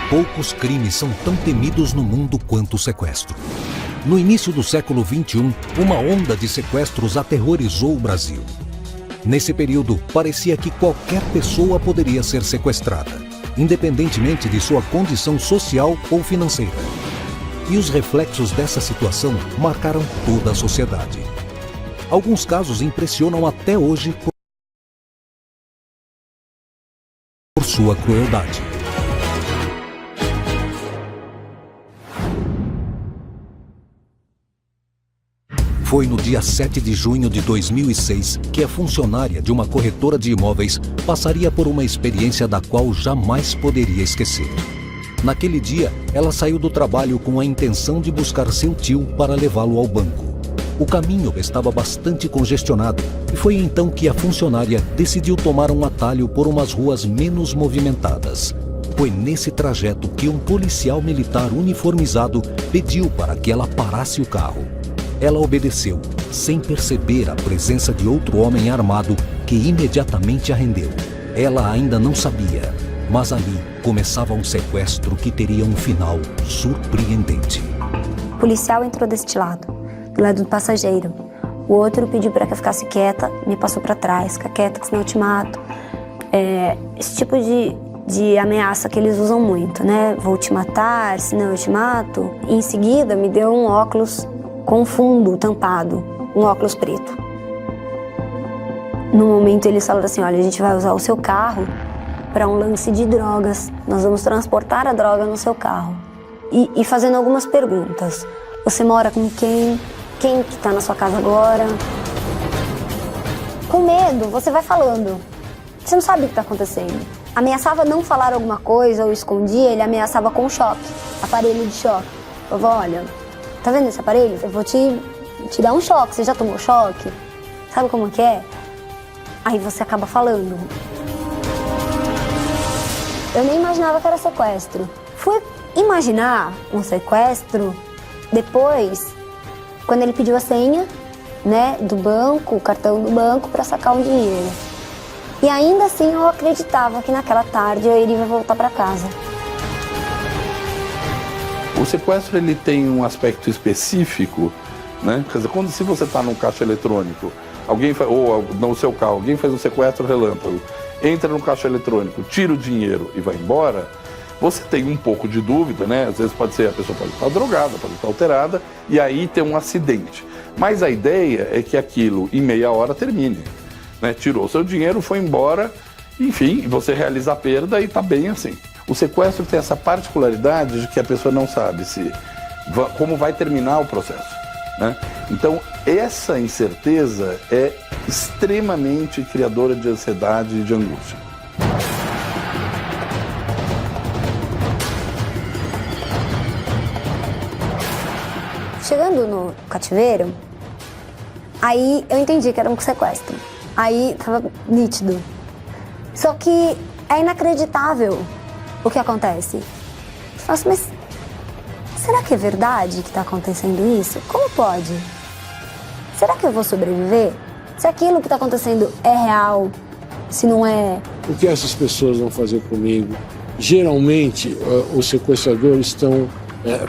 Poucos crimes são tão temidos no mundo quanto o sequestro. No início do século XXI, uma onda de sequestros aterrorizou o Brasil. Nesse período, parecia que qualquer pessoa poderia ser sequestrada, independentemente de sua condição social ou financeira. E os reflexos dessa situação marcaram toda a sociedade. Alguns casos impressionam até hoje por sua crueldade. Foi no dia 7 de junho de 2006 que a funcionária de uma corretora de imóveis passaria por uma experiência da qual jamais poderia esquecer. Naquele dia, ela saiu do trabalho com a intenção de buscar seu tio para levá-lo ao banco. O caminho estava bastante congestionado e foi então que a funcionária decidiu tomar um atalho por umas ruas menos movimentadas. Foi nesse trajeto que um policial militar uniformizado pediu para que ela parasse o carro. Ela obedeceu, sem perceber a presença de outro homem armado que imediatamente a rendeu. Ela ainda não sabia, mas ali começava um sequestro que teria um final surpreendente. O policial entrou deste lado, do lado do passageiro. O outro pediu para que eu ficasse quieta, me passou para trás, fica quieta que senão eu te mato. Esse tipo de ameaça que eles usam muito, né? Vou te matar, senão eu te mato. E em seguida me deu um óculos com fundo tampado, um óculos preto. No momento eles falaram assim, olha, a gente vai usar o seu carro para um lance de drogas. Nós vamos transportar a droga no seu carro. E fazendo algumas perguntas. Você mora com quem? Quem que está na sua casa agora? Com medo, você vai falando. Você não sabe o que está acontecendo. Ameaçava não falar alguma coisa ou escondia, ele ameaçava com choque, aparelho de choque. Eu falava, olha, tá vendo esse aparelho? Eu vou te dar um choque, você já tomou choque? Sabe como que é? Aí você acaba falando. Eu nem imaginava que era sequestro. Fui imaginar um sequestro depois, quando ele pediu a senha, né, do banco, o cartão do banco para sacar um dinheiro. E ainda assim eu acreditava que naquela tarde eu iria voltar para casa. O sequestro ele tem um aspecto específico, né? Quer dizer, se você está num caixa eletrônico, ou no seu carro, alguém faz um sequestro relâmpago, entra no caixa eletrônico, tira o dinheiro e vai embora, você tem um pouco de dúvida, né? Às vezes a pessoa pode estar drogada, pode estar alterada, e aí tem um acidente. Mas a ideia é que aquilo em meia hora termine, né? Tirou seu dinheiro, foi embora, enfim, você realiza a perda e está bem assim. O sequestro tem essa particularidade de que a pessoa não sabe como vai terminar o processo, né? Então, essa incerteza é extremamente criadora de ansiedade e de angústia. Chegando no cativeiro, aí eu entendi que era um sequestro. Aí tava nítido. Só que é inacreditável o que acontece. Nossa, mas será que é verdade que está acontecendo isso? Como pode? Será que eu vou sobreviver? Se aquilo que está acontecendo é real, se não é... O que essas pessoas vão fazer comigo? Geralmente, os sequestradores estão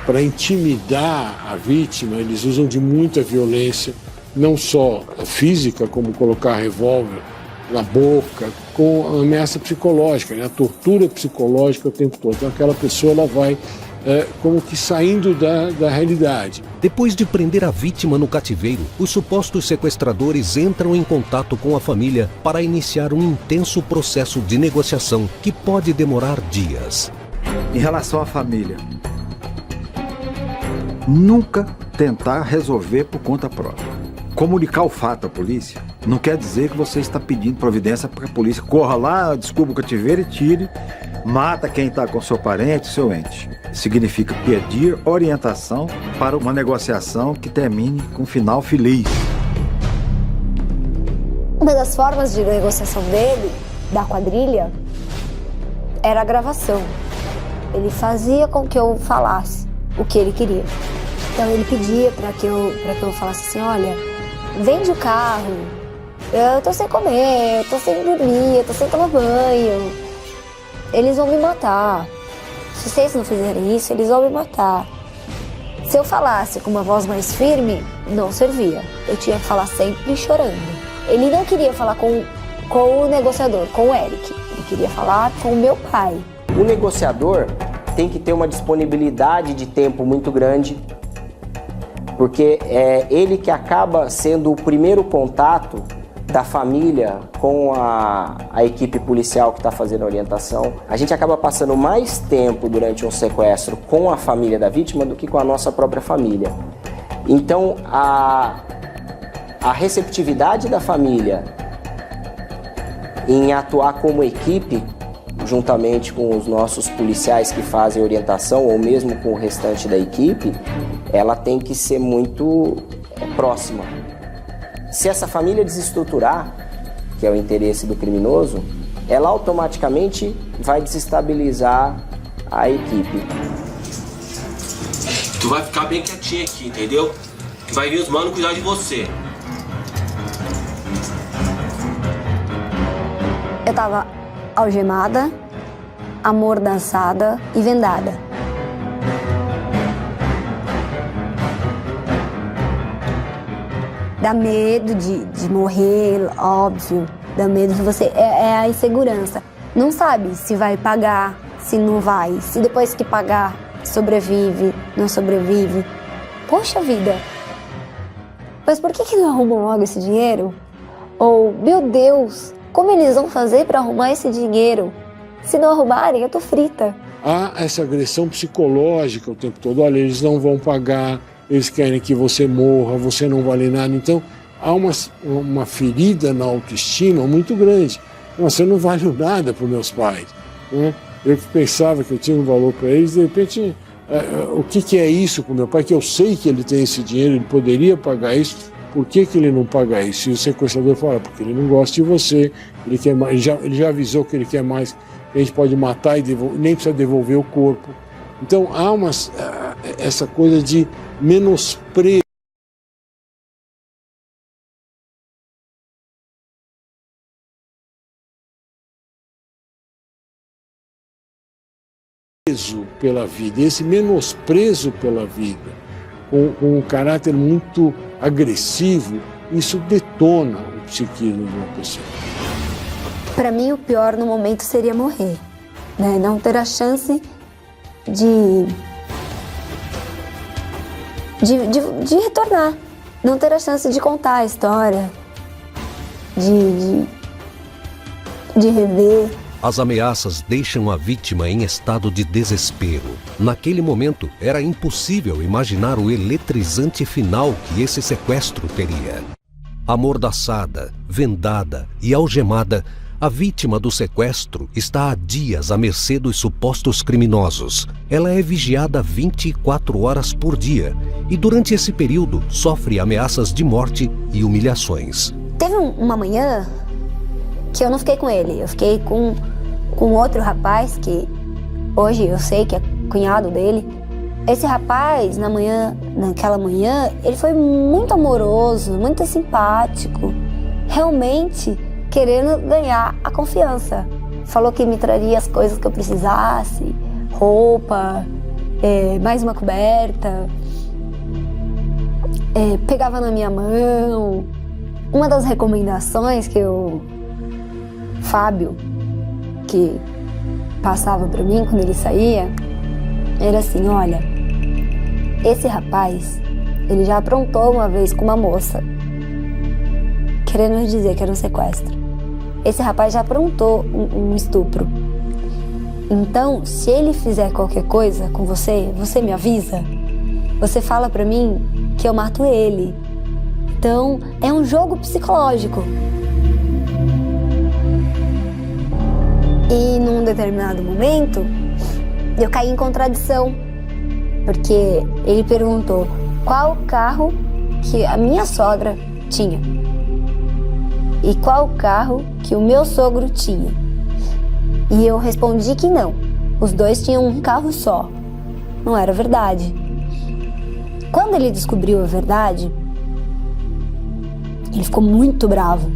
para intimidar a vítima, eles usam de muita violência, não só física, como colocar revólver na boca, com a ameaça psicológica, né? A tortura psicológica o tempo todo. Então aquela pessoa ela vai como que saindo da realidade. Depois de prender a vítima no cativeiro, os supostos sequestradores entram em contato com a família para iniciar um intenso processo de negociação que pode demorar dias. Em relação à família, nunca tentar resolver por conta própria. Comunicar o fato à polícia não quer dizer que você está pedindo providência para que a polícia corra lá, descubra o cativeiro e tire, mata quem está com seu parente, seu ente. Significa pedir orientação para uma negociação que termine com um final feliz. Uma das formas de negociação dele, da quadrilha, era a gravação. Ele fazia com que eu falasse o que ele queria. Então ele pedia para que eu falasse assim, olha, vende o carro, eu tô sem comer, eu tô sem dormir, eu tô sem tomar banho, eles vão me matar. se vocês não fizerem isso, eles vão me matar. Se eu falasse com uma voz mais firme, não servia. Eu tinha que falar sempre chorando. Ele não queria falar com o negociador, com o Eric. Ele queria falar com o meu pai. O negociador tem que ter uma disponibilidade de tempo muito grande, porque é ele que acaba sendo o primeiro contato da família com a equipe policial que está fazendo a orientação. A gente acaba passando mais tempo durante um sequestro com a família da vítima do que com a nossa própria família. Então, a receptividade da família em atuar como equipe, juntamente com os nossos policiais que fazem orientação, ou mesmo com o restante da equipe, ela tem que ser muito próxima. Se essa família desestruturar, que é o interesse do criminoso, ela automaticamente vai desestabilizar a equipe. Tu vai ficar bem quietinho aqui, entendeu? Que vai vir os manos cuidar de você. Eu tava algemada, amordaçada e vendada. Dá medo de morrer, óbvio. Dá medo de você. É a insegurança. Não sabe se vai pagar, se não vai. Se depois que pagar, sobrevive, não sobrevive. Poxa vida. Mas por que não arrumam logo esse dinheiro? Ou, meu Deus, como eles vão fazer para arrumar esse dinheiro? Se não arrumarem, eu tô frita. Há essa agressão psicológica o tempo todo. Olha, eles não vão pagar, eles querem que você morra, você não vale nada. Então, há uma ferida na autoestima muito grande. Nossa, eu não valho nada para os meus pais, né? Eu pensava que eu tinha um valor para eles, de repente, o que é isso com meu pai? Que eu sei que ele tem esse dinheiro, ele poderia pagar isso, por que ele não paga isso? E o sequestrador fala, porque ele não gosta de você, ele quer mais, ele já avisou que ele quer mais, que a gente pode matar e nem precisa devolver o corpo. Então há essa coisa de menosprezo pela vida, e esse menosprezo pela vida, com um caráter muito agressivo, isso detona o psiquismo de uma pessoa. Para mim, o pior no momento seria morrer, né? Não ter a chance de retornar, não ter a chance de contar a história, de rever. As ameaças deixam a vítima em estado de desespero. Naquele momento, era impossível imaginar o eletrizante final que esse sequestro teria. Amordaçada, vendada e algemada, a vítima do sequestro está há dias à mercê dos supostos criminosos. Ela é vigiada 24 horas por dia e, durante esse período, sofre ameaças de morte e humilhações. Teve uma manhã que eu não fiquei com ele, eu fiquei com outro rapaz que hoje eu sei que é cunhado dele. Esse rapaz, naquela manhã, ele foi muito amoroso, muito simpático, realmente querendo ganhar a confiança. Falou que me traria as coisas que eu precisasse, roupa, mais uma coberta, pegava na minha mão. Uma das recomendações que o Fábio, que passava para mim quando ele saía, era assim, olha, esse rapaz, ele já aprontou uma vez com uma moça, querendo dizer que era um sequestro. Esse rapaz já aprontou um estupro. Então, se ele fizer qualquer coisa com você, você me avisa. Você fala pra mim que eu mato ele. Então, é um jogo psicológico. E num determinado momento, eu caí em contradição. Porque ele perguntou qual carro que a minha sogra tinha. E qual carro que o meu sogro tinha. E eu respondi que não. Os dois tinham um carro só. Não era verdade. Quando ele descobriu a verdade, ele ficou muito bravo.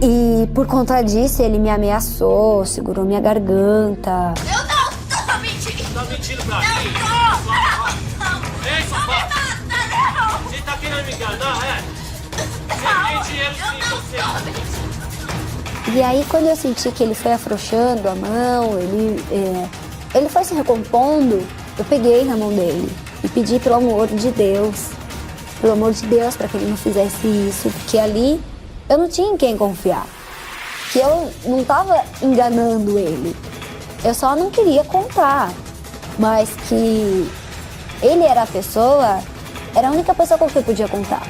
E por conta disso, ele me ameaçou, segurou minha garganta. Eu não tô mentindo! tá mentindo pra mim. Ei, safado. Você tá querendo me enganar, é? Você tem dinheiro sim, você. E aí, quando eu senti que ele foi afrouxando a mão, ele foi se recompondo, eu peguei na mão dele e pedi pelo amor de Deus, para que ele não fizesse isso, porque ali eu não tinha em quem confiar, que eu não estava enganando ele, eu só não queria contar, mas que ele era a única pessoa com quem eu podia contar.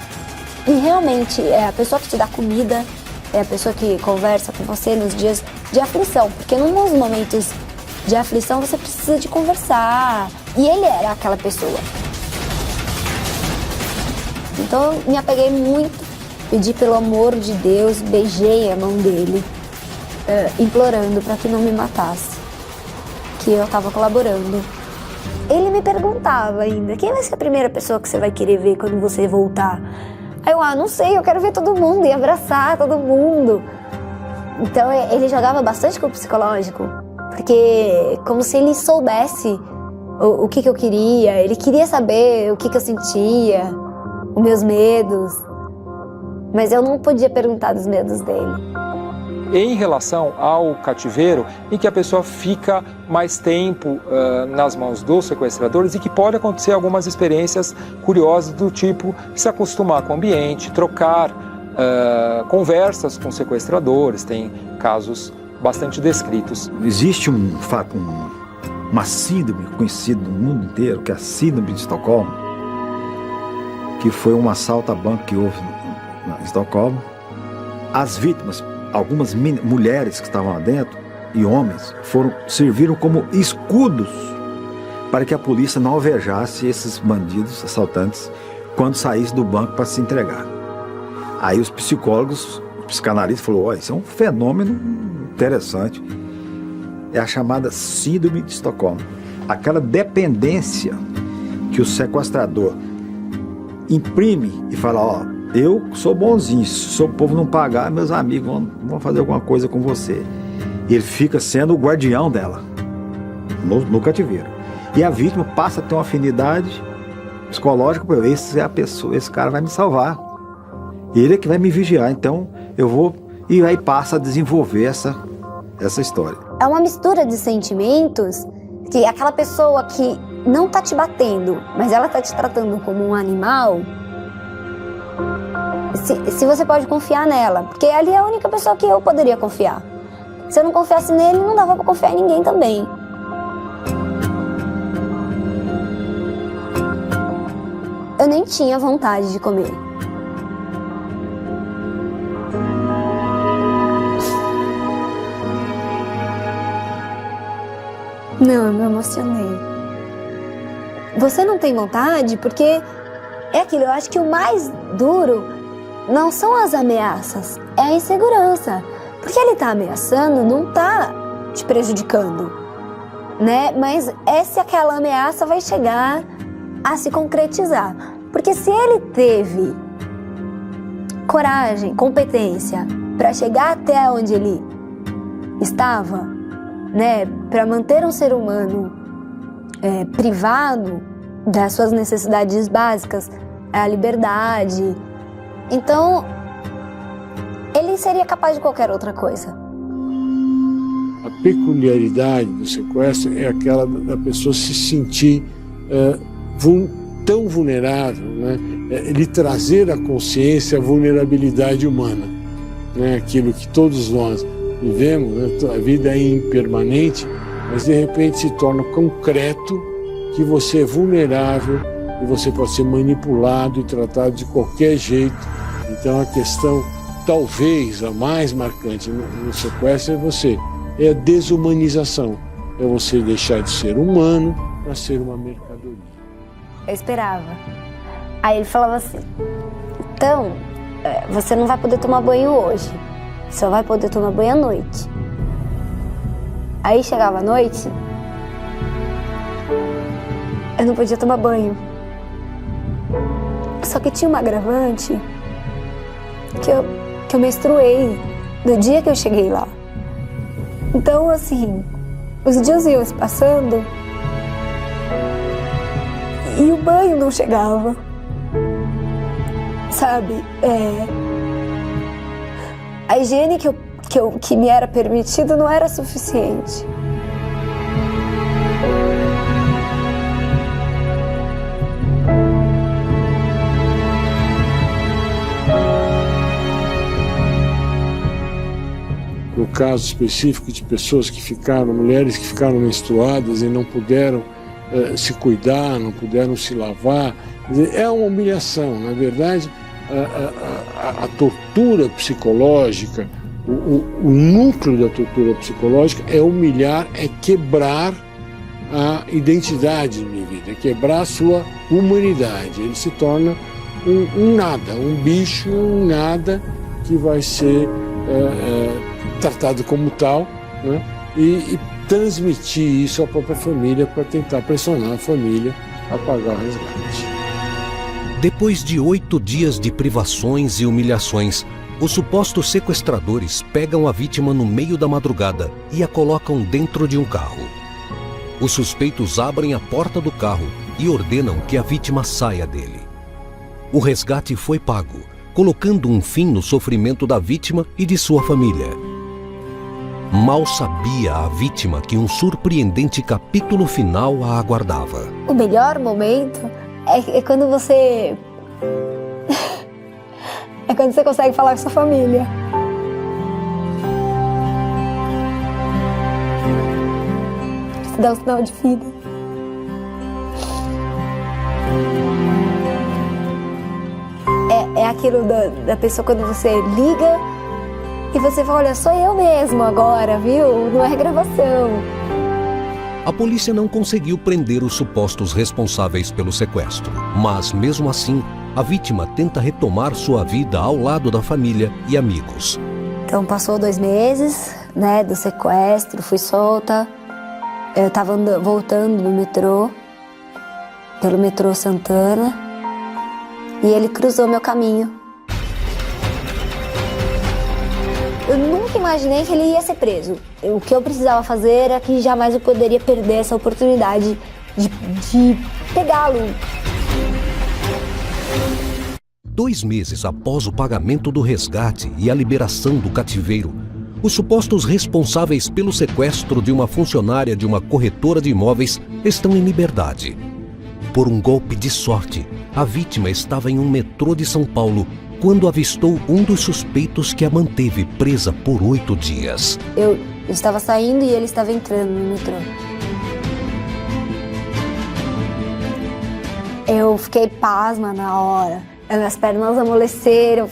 E realmente é a pessoa que te dá comida, é a pessoa que conversa com você nos dias de aflição, porque nos momentos de aflição você precisa de conversar, e ele era aquela pessoa. Então eu me apeguei muito, pedi pelo amor de Deus, beijei a mão dele, implorando para que não me matasse, que eu estava colaborando. Ele me perguntava ainda, quem vai ser a primeira pessoa que você vai querer ver quando você voltar? Aí eu, não sei, eu quero ver todo mundo e abraçar todo mundo. Então ele jogava bastante com o psicológico, porque como se ele soubesse o que eu queria, ele queria saber o que eu sentia, os meus medos, mas eu não podia perguntar dos medos dele. Em relação ao cativeiro, em que a pessoa fica mais tempo nas mãos dos sequestradores e que pode acontecer algumas experiências curiosas do tipo se acostumar com o ambiente, trocar conversas com sequestradores, tem casos bastante descritos. Existe uma síndrome conhecida no mundo inteiro, que é a síndrome de Estocolmo, que foi um assalto a banco que houve em Estocolmo. As vítimas, algumas mulheres que estavam lá dentro e homens, serviram como escudos para que a polícia não alvejasse esses bandidos, assaltantes, quando saísse do banco para se entregar. Aí os psicólogos, o psicanalista falou, isso é um fenômeno interessante. É a chamada síndrome de Estocolmo. Aquela dependência que o sequestrador imprime e fala, eu sou bonzinho, se o povo não pagar, meus amigos vão fazer alguma coisa com você. E ele fica sendo o guardião dela, no cativeiro. E a vítima passa a ter uma afinidade psicológica, esse é a pessoa, esse cara vai me salvar. Ele é que vai me vigiar, então eu vou... E aí passa a desenvolver essa história. É uma mistura de sentimentos que aquela pessoa que não tá te batendo, mas ela tá te tratando como um animal, se você pode confiar nela, porque ali é a única pessoa que eu poderia confiar. Se eu não confiasse nele, não dava pra confiar em ninguém também. Eu nem tinha vontade de comer. Não, eu me emocionei. Você não tem vontade porque é aquilo, eu acho que o mais duro não são as ameaças, é a insegurança. Porque ele tá ameaçando, não tá te prejudicando, né? Mas se aquela ameaça vai chegar a se concretizar. Porque se ele teve coragem, competência para chegar até onde ele estava, né? Para manter um ser humano privado das suas necessidades básicas, a liberdade. Então, ele seria capaz de qualquer outra coisa. A peculiaridade do sequestro é aquela da pessoa se sentir tão vulnerável, né? Ele trazer à consciência a vulnerabilidade humana, né? Aquilo que todos nós vivemos, né? A vida é impermanente, mas de repente se torna concreto que você é vulnerável e você pode ser manipulado e tratado de qualquer jeito. Então a questão, talvez a mais marcante no sequestro é a desumanização. É você deixar de ser humano para ser uma mercadoria. Eu esperava. Aí ele falava assim, então, você não vai poder tomar banho hoje, só vai poder tomar banho à noite. Aí chegava a noite, eu não podia tomar banho. Só que tinha um agravante que eu menstruei no dia que eu cheguei lá. Então, assim, os dias iam se passando E o banho não chegava. Sabe? A higiene que me era permitido não era suficiente. No caso específico de pessoas que ficaram, mulheres que ficaram menstruadas e não puderam se cuidar, não puderam se lavar, é uma humilhação. Na verdade, a tortura psicológica, o núcleo da tortura psicológica é humilhar, é quebrar a identidade do indivíduo, é quebrar a sua humanidade. Ele se torna um nada, um bicho, um nada que vai ser tratado como tal, né? E transmitir isso à própria família para tentar pressionar a família a pagar o resgate. Depois de 8 dias de privações e humilhações, os supostos sequestradores pegam a vítima no meio da madrugada e a colocam dentro de um carro. Os suspeitos abrem a porta do carro e ordenam que a vítima saia dele. O resgate foi pago, colocando um fim no sofrimento da vítima e de sua família. Mal sabia a vítima que um surpreendente capítulo final a aguardava. O melhor momento é quando você... é quando você consegue falar com sua família. Você dá um sinal de vida. É aquilo da pessoa quando você liga e você fala, olha, sou eu mesmo agora, viu? Não é gravação. A polícia não conseguiu prender os supostos responsáveis pelo sequestro, mas mesmo assim, a vítima tenta retomar sua vida ao lado da família e amigos. Então passou 2 meses, né, do sequestro, fui solta. Eu tava voltando no metrô, pelo metrô Santana, e ele cruzou meu caminho. Eu nunca imaginei que ele ia ser preso. O que eu precisava fazer era que jamais eu poderia perder essa oportunidade de pegá-lo. 2 meses após o pagamento do resgate e a liberação do cativeiro, os supostos responsáveis pelo sequestro de uma funcionária de uma corretora de imóveis estão em liberdade. Por um golpe de sorte, a vítima estava em um metrô de São Paulo quando avistou um dos suspeitos que a manteve presa por 8 dias. Eu estava saindo e ele estava entrando no metrô. Eu fiquei pasma na hora. Minhas pernas amoleceram.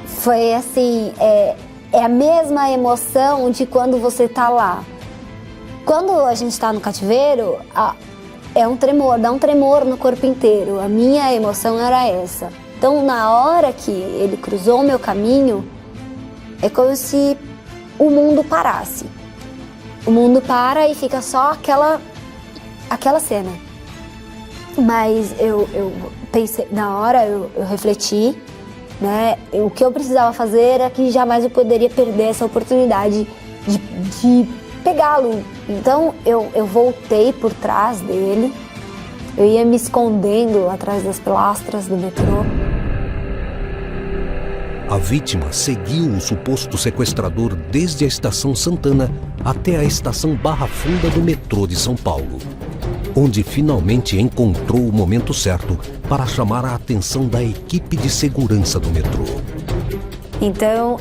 Foi assim, é a mesma emoção de quando você tá lá. Quando a gente tá no cativeiro, é um tremor, dá um tremor no corpo inteiro. A minha emoção era essa. Então, na hora que ele cruzou o meu caminho, é como se o mundo parasse. O mundo para e fica só aquela cena. Mas eu pensei, na hora eu refleti, né? O que eu precisava fazer era que jamais eu poderia perder essa oportunidade de pegá-lo. Então, eu voltei por trás dele, eu ia me escondendo atrás das pilastras do metrô. A vítima seguiu o suposto sequestrador desde a estação Santana até a estação Barra Funda do metrô de São Paulo, onde finalmente encontrou o momento certo para chamar a atenção da equipe de segurança do metrô. Então,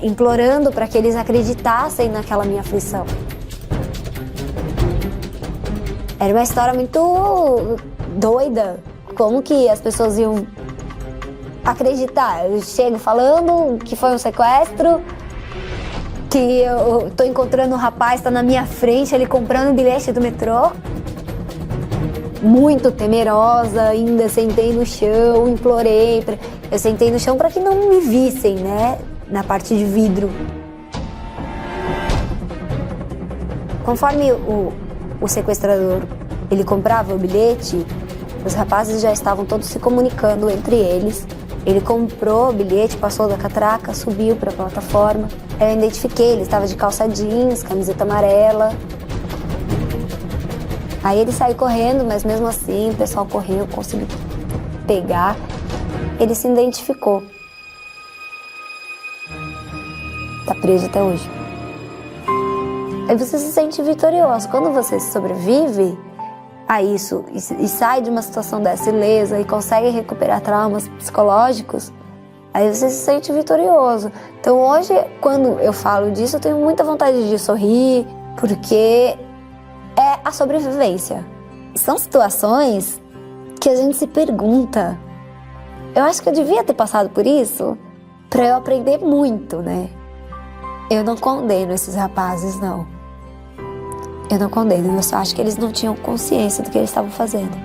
implorando para que eles acreditassem naquela minha aflição. Era uma história muito doida. Como que as pessoas iam acreditar? Eu chego falando que foi um sequestro, que eu tô encontrando um rapaz, tá na minha frente, ele comprando o bilhete do metrô. Muito temerosa, ainda sentei no chão, implorei. Eu sentei no chão para que não me vissem, né? Na parte de vidro. Conforme o sequestrador, ele comprava o bilhete, os rapazes já estavam todos se comunicando entre eles. Ele comprou o bilhete, passou da catraca, subiu para a plataforma. Eu identifiquei, ele estava de calça jeans, camiseta amarela. Aí ele saiu correndo, mas mesmo assim o pessoal correu, conseguiu pegar. Ele se identificou. Tá preso até hoje. Aí você se sente vitorioso. Quando você sobrevive a isso e sai de uma situação dessa ilesa e consegue recuperar traumas psicológicos, aí você se sente vitorioso. Então hoje, quando eu falo disso, eu tenho muita vontade de sorrir, porque é a sobrevivência. São situações que a gente se pergunta, eu acho que eu devia ter passado por isso para eu aprender muito, né? Eu não condeno esses rapazes, não. Eu não condeno, eu só acho que eles não tinham consciência do que eles estavam fazendo.